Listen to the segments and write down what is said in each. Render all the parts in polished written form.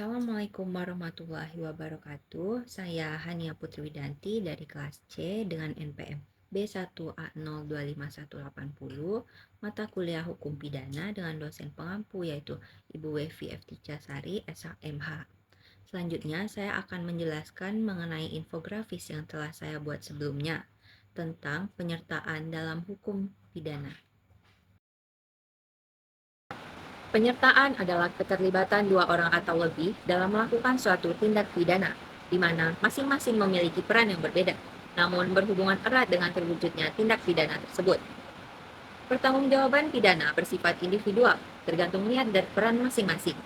Assalamualaikum warahmatullahi wabarakatuh. Saya Hania Putri Widanti dari kelas C dengan NPM B1A025180, mata kuliah Hukum Pidana dengan dosen pengampu yaitu Ibu Wevi F. Ticasari, SHMH. Selanjutnya, saya akan menjelaskan mengenai infografis yang telah saya buat sebelumnya tentang penyertaan dalam hukum pidana. Penyertaan adalah keterlibatan dua orang atau lebih dalam melakukan suatu tindak pidana, di mana masing-masing memiliki peran yang berbeda, namun berhubungan erat dengan terwujudnya tindak pidana tersebut. Pertanggungjawaban pidana bersifat individual, tergantung niat dan peran masing-masing.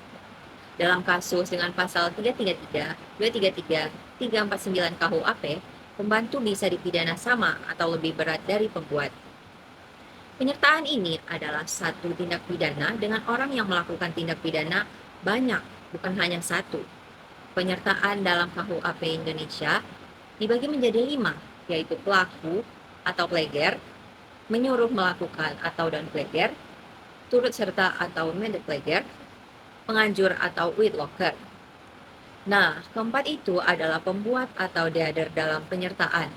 Dalam kasus dengan pasal 333, 233, 349 KUHP, pembantu bisa dipidana sama atau lebih berat dari pembuat. Penyertaan ini adalah satu tindak pidana dengan orang yang melakukan tindak pidana banyak, bukan hanya satu. Penyertaan dalam KUHP Indonesia dibagi menjadi 5, yaitu pelaku atau pleger, menyuruh melakukan atau dan pleger, turut serta atau pleger, penganjur atau witlocker. Nah, keempat itu adalah pembuat atau dader dalam penyertaan.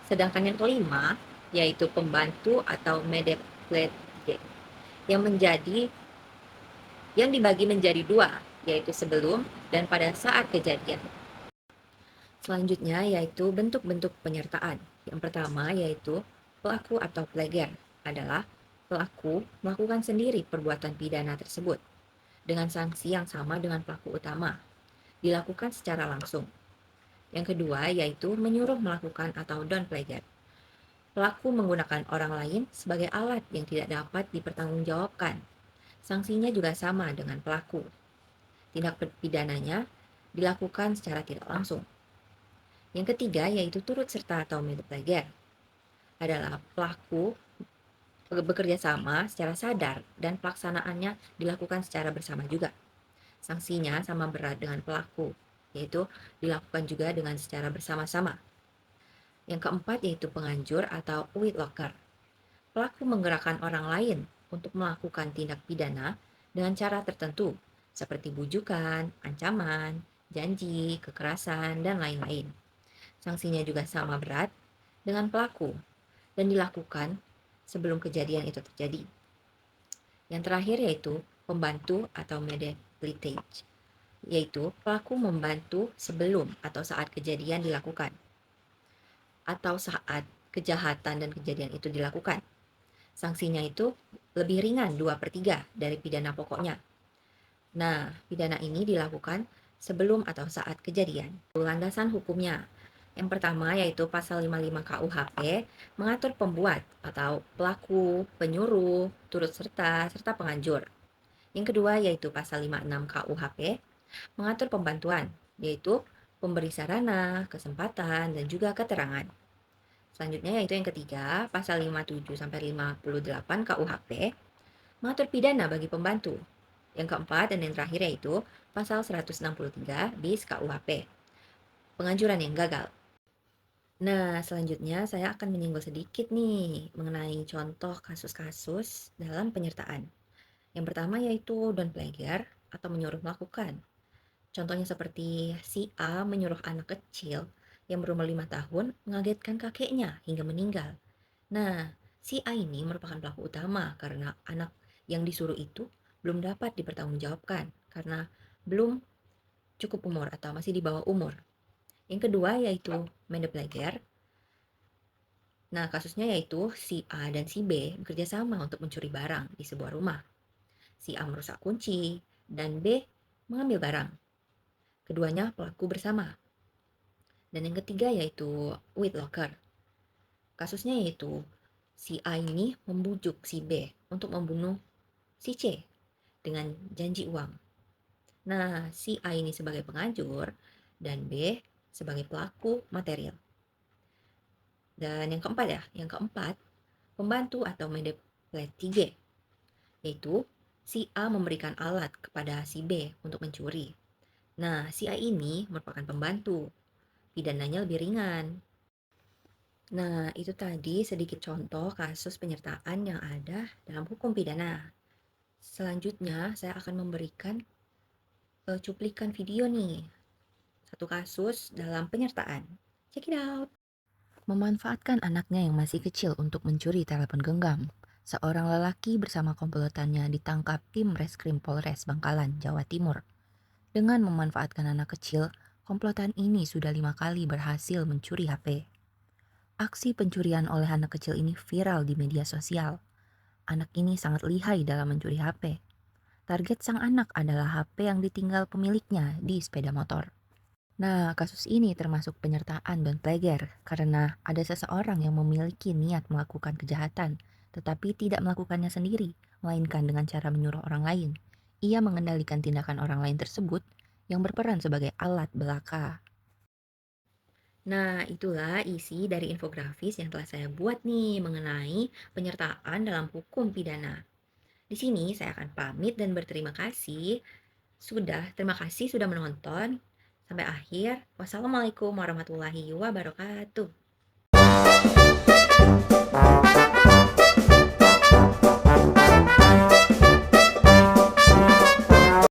Sedangkan yang kelima, yaitu pembantu atau pleger, yang dibagi menjadi 2, yaitu sebelum dan pada saat kejadian. Selanjutnya yaitu bentuk-bentuk penyertaan. Yang pertama yaitu pelaku atau pleger adalah pelaku melakukan sendiri perbuatan pidana tersebut dengan sanksi yang sama dengan pelaku utama, dilakukan secara langsung. Yang kedua yaitu menyuruh melakukan atau don pleger. Pelaku menggunakan orang lain sebagai alat yang tidak dapat dipertanggungjawabkan. Sanksinya juga sama dengan pelaku. Tindak pidananya dilakukan secara tidak langsung. Yang ketiga yaitu turut serta atau pleger adalah pelaku bekerja sama secara sadar dan pelaksanaannya dilakukan secara bersama juga. Sanksinya sama berat dengan pelaku, yaitu dilakukan juga dengan secara bersama-sama. Yang keempat yaitu penganjur atau witlocker. Pelaku menggerakkan orang lain untuk melakukan tindak pidana dengan cara tertentu, seperti bujukan, ancaman, janji, kekerasan, dan lain-lain. Sanksinya juga sama berat dengan pelaku dan dilakukan sebelum kejadian itu terjadi. Yang terakhir yaitu pembantu atau mediator, yaitu pelaku membantu sebelum atau saat kejadian dilakukan, atau saat kejahatan dan kejadian itu dilakukan. Sanksinya itu lebih ringan 2/3 dari pidana pokoknya. Nah, pidana ini dilakukan sebelum atau saat kejadian. Landasan hukumnya. Yang pertama yaitu pasal 55 KUHP mengatur pembuat atau pelaku, penyuruh, turut serta, serta penganjur. Yang kedua yaitu pasal 56 KUHP mengatur pembantuan, yaitu pemberi sarana, kesempatan, dan juga keterangan. Selanjutnya yaitu yang ketiga, pasal 57 sampai 58 KUHP mengatur pidana bagi pembantu. Yang keempat dan yang terakhir yaitu pasal 163 bis KUHP, penganjuran yang gagal. Nah, selanjutnya saya akan menyinggung sedikit nih mengenai contoh kasus-kasus dalam penyertaan. Yang pertama yaitu don pleger atau menyuruh melakukan. Contohnya seperti si A menyuruh anak kecil yang berumur 5 tahun mengagetkan kakeknya hingga meninggal. Nah, si A ini merupakan pelaku utama karena anak yang disuruh itu belum dapat dipertanggungjawabkan karena belum cukup umur atau masih di bawah umur. Yang kedua yaitu pleger. Nah, kasusnya yaitu si A dan si B bekerja sama untuk mencuri barang di sebuah rumah. Si A merusak kunci dan B mengambil barang. Keduanya pelaku bersama. Dan yang ketiga yaitu witlocker. Kasusnya yaitu si A ini membujuk si B untuk membunuh si C dengan janji uang. Nah, si A ini sebagai penganjur dan B sebagai pelaku material. Dan yang keempat, pembantu atau mediator, yaitu si A memberikan alat kepada si B untuk mencuri. Nah, si A ini merupakan pembantu. Pidananya lebih ringan. Nah, itu tadi sedikit contoh kasus penyertaan yang ada dalam hukum pidana. Selanjutnya, saya akan memberikan cuplikan video nih, satu kasus dalam penyertaan. Check it out. Memanfaatkan anaknya yang masih kecil untuk mencuri telepon genggam. Seorang lelaki bersama komplotannya ditangkap tim Reskrim Polres Bangkalan, Jawa Timur. Dengan memanfaatkan anak kecil, komplotan ini sudah 5 kali berhasil mencuri HP. Aksi pencurian oleh anak kecil ini viral di media sosial. Anak ini sangat lihai dalam mencuri HP. Target sang anak adalah HP yang ditinggal pemiliknya di sepeda motor. Nah, kasus ini termasuk penyertaan dan pleger karena ada seseorang yang memiliki niat melakukan kejahatan, tetapi tidak melakukannya sendiri, melainkan dengan cara menyuruh orang lain. Ia mengendalikan tindakan orang lain tersebut yang berperan sebagai alat belaka. Nah, itulah isi dari infografis yang telah saya buat nih mengenai penyertaan dalam hukum pidana. Di sini saya akan pamit dan berterima kasih. Terima kasih sudah menonton. Sampai akhir. Wassalamualaikum warahmatullahi wabarakatuh.